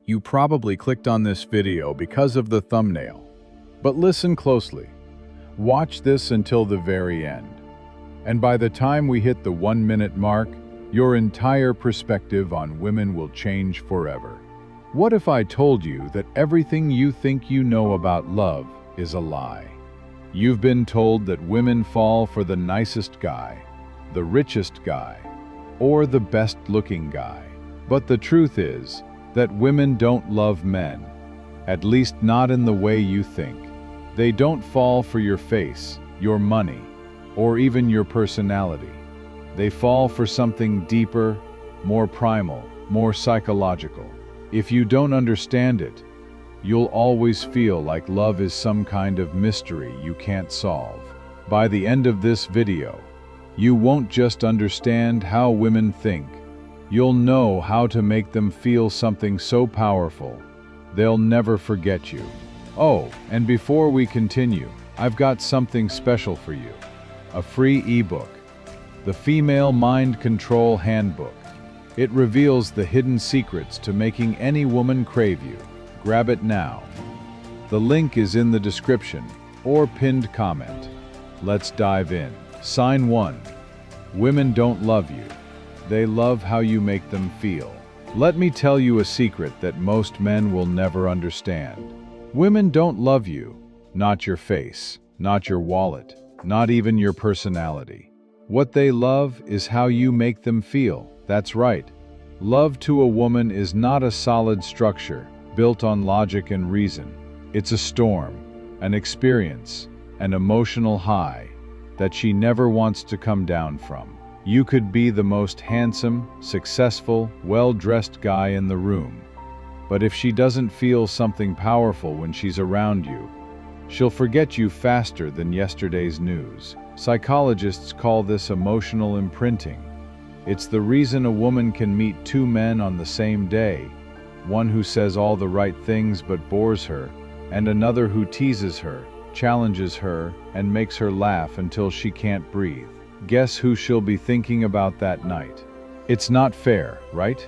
You probably clicked on this video because of the thumbnail. But listen closely. Watch this until the very end. And by the time we hit the 1-minute mark, your entire perspective on women will change forever. What if I told you that everything you think you know about love is a lie? You've been told that women fall for the nicest guy, the richest guy, or the best-looking guy. But the truth is that women don't love men, at least not in the way you think. They don't fall for your face, your money, or even your personality. They fall for something deeper, more primal, more psychological. If you don't understand it, you'll always feel like love is some kind of mystery you can't solve. By the end of this video, you won't just understand how women think, you'll know how to make them feel something so powerful, they'll never forget you. Oh, and before we continue, I've got something special for you. A free ebook, The Female Mind Control Handbook. It reveals the hidden secrets to making any woman crave you. Grab it now. The link is in the description or pinned comment. Let's dive in. Sign 1. Women don't love you. They love how you make them feel. Let me tell you a secret that most men will never understand. Women don't love you, not your face, not your wallet, not even your personality. What they love is how you make them feel. That's right. Love to a woman is not a solid structure built on logic and reason. It's a storm, an experience, an emotional high that she never wants to come down from. You could be the most handsome, successful, well-dressed guy in the room, but if she doesn't feel something powerful when she's around you, she'll forget you faster than yesterday's news. Psychologists call this emotional imprinting. It's the reason a woman can meet two men on the same day, one who says all the right things but bores her, and another who teases her, challenges her, and makes her laugh until she can't breathe. Guess who she'll be thinking about that night? It's not fair, right?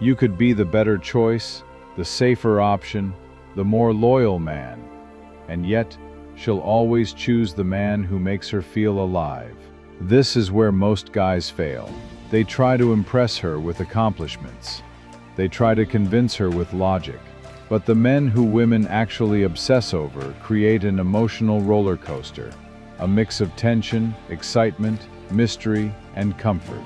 You could be the better choice, the safer option, the more loyal man, and yet she'll always choose the man who makes her feel alive. This is where most guys fail. They try to impress her with accomplishments. They try to convince her with logic. But the men who women actually obsess over create an emotional roller coaster, a mix of tension, excitement, mystery, and comfort.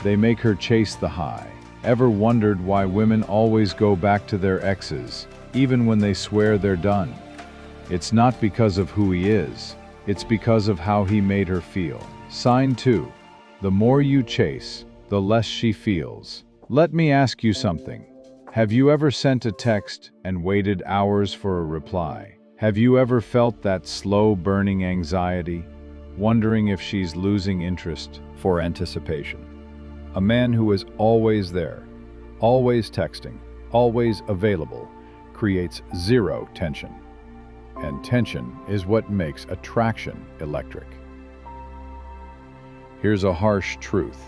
They make her chase the high. Ever wondered why women always go back to their exes, even when they swear they're done? It's not because of who he is, it's because of how he made her feel. Sign 2. The more you chase, the less she feels. Let me ask you something. Have you ever sent a text and waited hours for a reply? Have you ever felt that slow burning anxiety, wondering if she's losing interest? For anticipation. A man who is always there, always texting, always available, creates zero tension. And tension is what makes attraction electric. Here's a harsh truth.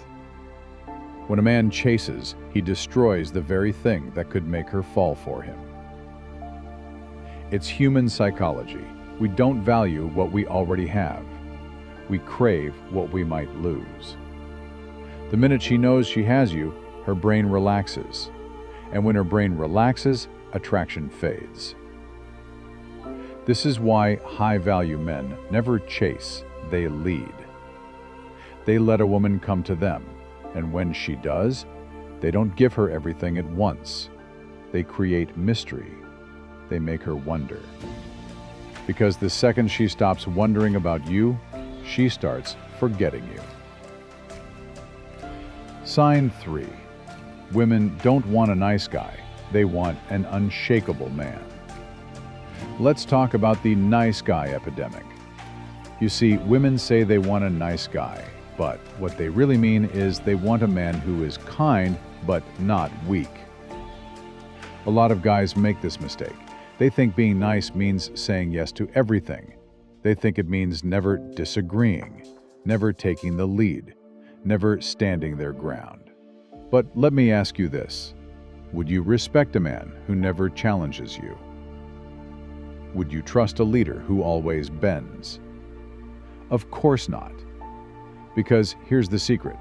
When a man chases, he destroys the very thing that could make her fall for him. It's human psychology. We don't value what we already have. We crave what we might lose. The minute she knows she has you, her brain relaxes. And when her brain relaxes, attraction fades. This is why high-value men never chase, they lead. They let a woman come to them, and when she does, they don't give her everything at once. They create mystery. They make her wonder. Because the second she stops wondering about you, she starts forgetting you. Sign 3. Women don't want a nice guy. They want an unshakable man. Let's talk about the nice guy epidemic. You see, women say they want a nice guy, but what they really mean is they want a man who is kind but not weak. A lot of guys make this mistake. They think being nice means saying yes to everything. They think it means never disagreeing, never taking the lead, never standing their ground. But let me ask you this. Would you respect a man who never challenges you? Would you trust a leader who always bends? Of course not. Because here's the secret.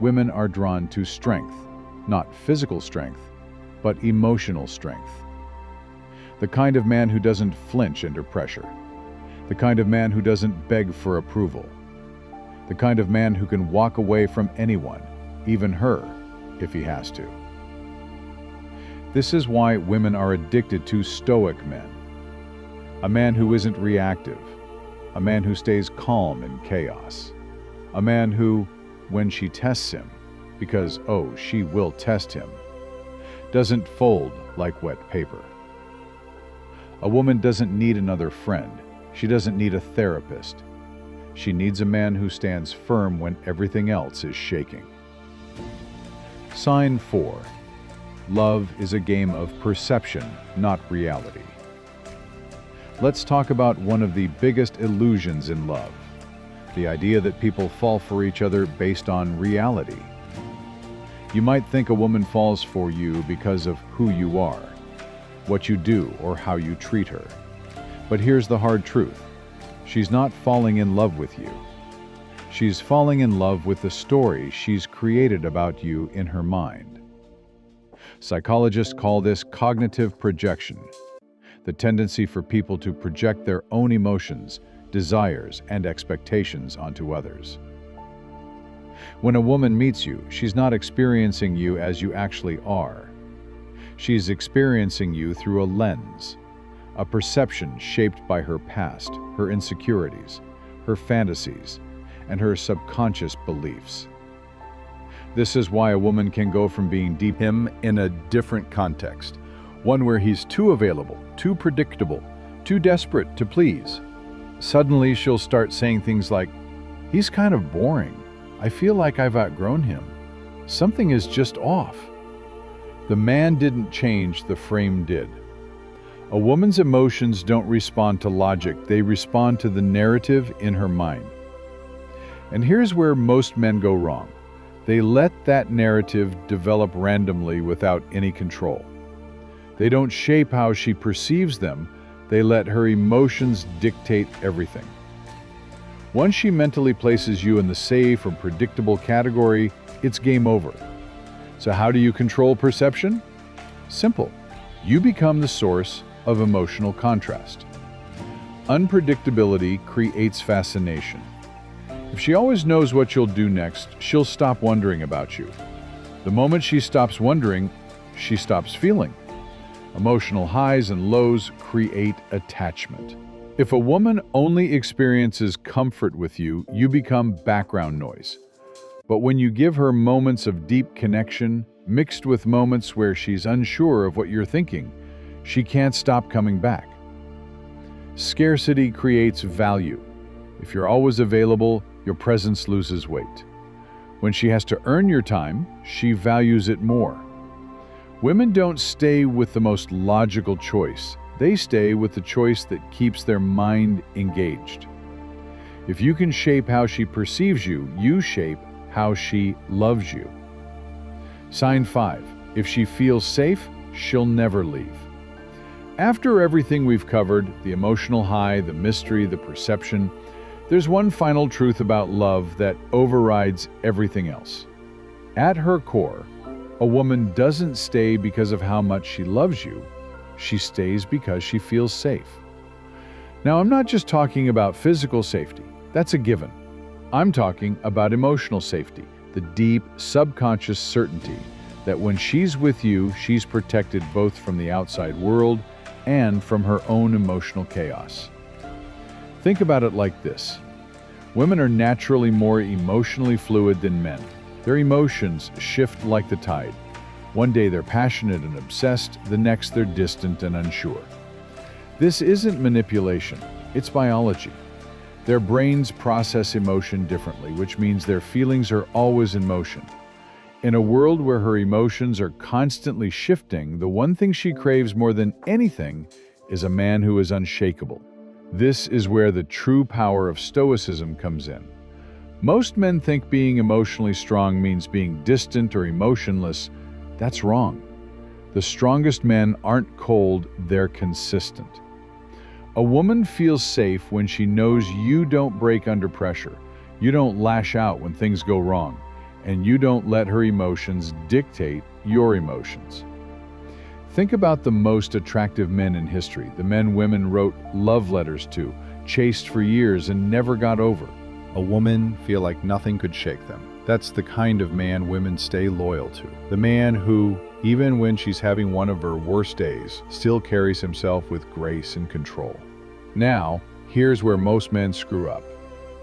Women are drawn to strength, not physical strength, but emotional strength. The kind of man who doesn't flinch under pressure. The kind of man who doesn't beg for approval. The kind of man who can walk away from anyone, even her, if he has to. This is why women are addicted to stoic men. A man who isn't reactive. A man who stays calm in chaos. A man who, when she tests him, because, oh, she will test him, doesn't fold like wet paper. A woman doesn't need another friend. She doesn't need a therapist. She needs a man who stands firm when everything else is shaking. Sign 4. Love is a game of perception, not reality. Let's talk about one of the biggest illusions in love. The idea that people fall for each other based on reality. You might think a woman falls for you because of who you are, what you do, or how you treat her. But here's the hard truth. She's not falling in love with you. She's falling in love with the story she's created about you in her mind. Psychologists call this cognitive projection, the tendency for people to project their own emotions, desires, and expectations onto others. When a woman meets you, she's not experiencing you as you actually are. She's experiencing you through a lens, a perception shaped by her past, her insecurities, her fantasies, and her subconscious beliefs. This is why a woman can go from being deep him in a different context, one where he's too available, too predictable, too desperate to please. Suddenly she'll start saying things like, "He's kind of boring. I feel like I've outgrown him. Something is just off." The man didn't change, the frame did. A woman's emotions don't respond to logic, they respond to the narrative in her mind. And here's where most men go wrong. They let that narrative develop randomly without any control. They don't shape how she perceives them, they let her emotions dictate everything. Once she mentally places you in the safe or predictable category, it's game over. So how do you control perception? Simple. You become the source of emotional contrast. Unpredictability creates fascination. If she always knows what you'll do next, she'll stop wondering about you. The moment she stops wondering, she stops feeling. Emotional highs and lows create attachment. If a woman only experiences comfort with you, you become background noise. But when you give her moments of deep connection, mixed with moments where she's unsure of what you're thinking, she can't stop coming back. Scarcity creates value. If you're always available, your presence loses weight. When she has to earn your time, she values it more. Women don't stay with the most logical choice. They stay with the choice that keeps their mind engaged. If you can shape how she perceives you, you shape how she loves you. Sign 5. If she feels safe, she'll never leave. After everything we've covered, the emotional high, the mystery, the perception, there's one final truth about love that overrides everything else. At her core, a woman doesn't stay because of how much she loves you. She stays because she feels safe. Now, I'm not just talking about physical safety. That's a given. I'm talking about emotional safety, the deep, subconscious certainty that when she's with you, she's protected both from the outside world and from her own emotional chaos. Think about it like this. Women are naturally more emotionally fluid than men. Their emotions shift like the tide. One day they're passionate and obsessed, the next they're distant and unsure. This isn't manipulation, it's biology. Their brains process emotion differently, which means their feelings are always in motion. In a world where her emotions are constantly shifting, the one thing she craves more than anything is a man who is unshakable. This is where the true power of Stoicism comes in. Most men think being emotionally strong means being distant or emotionless. That's wrong. The strongest men aren't cold, they're consistent. A woman feels safe when she knows you don't break under pressure, you don't lash out when things go wrong, and you don't let her emotions dictate your emotions. Think about the most attractive men in history, the men women wrote love letters to, chased for years and never got over. A woman feel like nothing could shake them. That's the kind of man women stay loyal to. The man who, even when she's having one of her worst days, still carries himself with grace and control. Now, here's where most men screw up.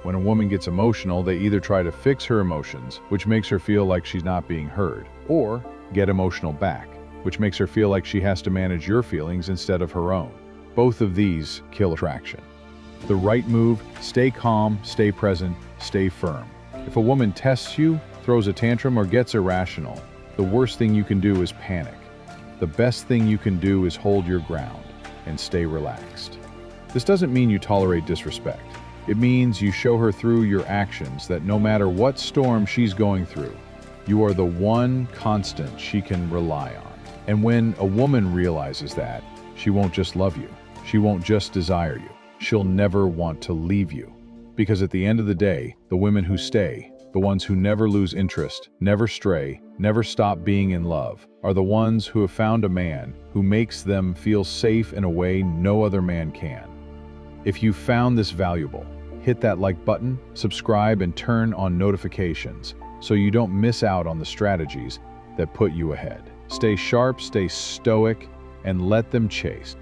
When a woman gets emotional, they either try to fix her emotions, which makes her feel like she's not being heard, or get emotional back, which makes her feel like she has to manage your feelings instead of her own. Both of these kill attraction. The right move: stay calm, stay present, stay firm. If a woman tests you, throws a tantrum, or gets irrational, the worst thing you can do is panic. The best thing you can do is hold your ground and stay relaxed. This doesn't mean you tolerate disrespect. It means you show her through your actions that no matter what storm she's going through, you are the one constant she can rely on. And when a woman realizes that, she won't just love you. She won't just desire you. She'll never want to leave you. Because at the end of the day, the women who stay, the ones who never lose interest, never stray, never stop being in love, are the ones who have found a man who makes them feel safe in a way no other man can. If you found this valuable, hit that like button, subscribe, and turn on notifications so you don't miss out on the strategies that put you ahead. Stay sharp, stay stoic, and let them chase.